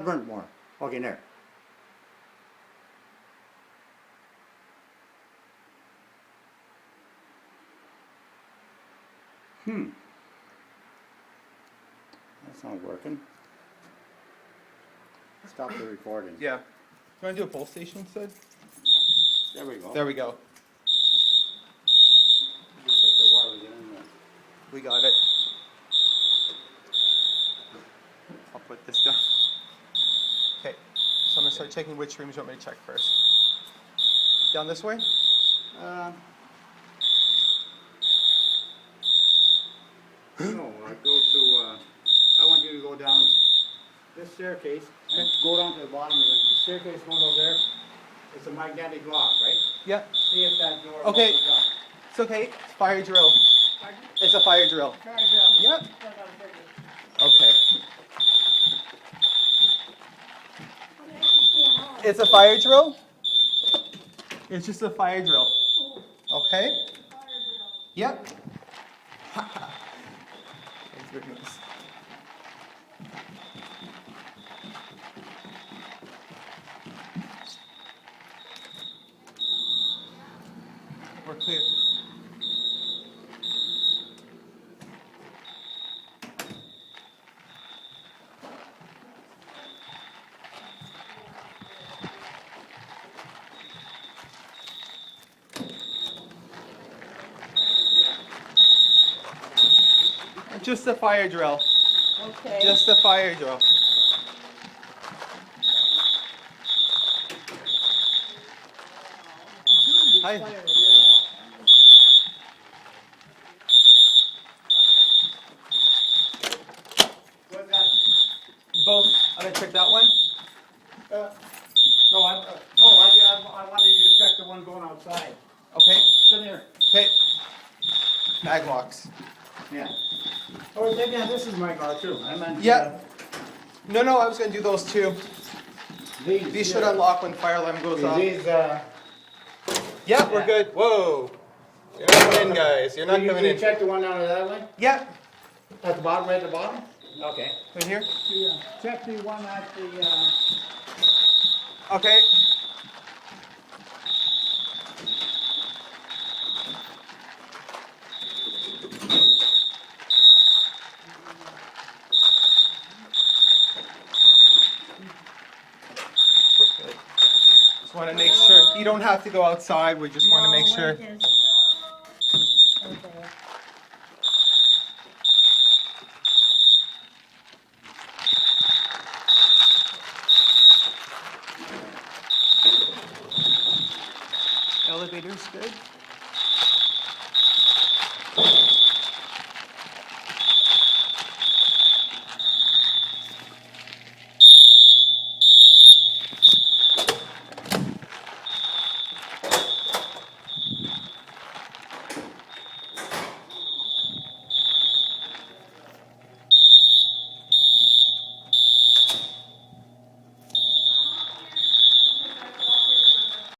burnt more. Okay, there. That's not working. Stop the recording. Yeah. You want to do a pole station instead? There we go. There we go. Just take a while to get in there. We got it. I'll put this down. Okay. So I'm going to start checking which rooms you want me to check first. Down this way? No, I go to, I want you to go down this staircase and go down to the bottom of the staircase, goes over there. It's a magnetic lock, right? Yeah. See if that door Okay. opens up. It's okay. It's fire drill. Pardon? It's a fire drill. Fire drill. Yep. I gotta take it. Okay. What the heck is going on? It's a fire drill. It's just a fire drill. Okay. Fire drill. Yep. Thanks very much. We're clear. Just a fire drill. Okay. Just a fire drill. Hi. Fire drill. What's that? Both. I'm gonna check that one. No, I wanted you to check the one going outside. Okay. Come here. Okay. Mag locks. Yeah. Oh, yeah, this is my car too. I meant. Yeah. No, I was gonna do those two. These These should unlock when fire alarm goes off. These, Yeah, we're good. Whoa. You're not coming in, guys. You're not coming you in. check the one down that way? Yeah. At the bottom, right at the bottom? Okay. Right here. Yeah. Check the one at the, Okay. We're good. Just want to make sure. You don't have to go outside. We just want to make sure. Okay. Elevator's good.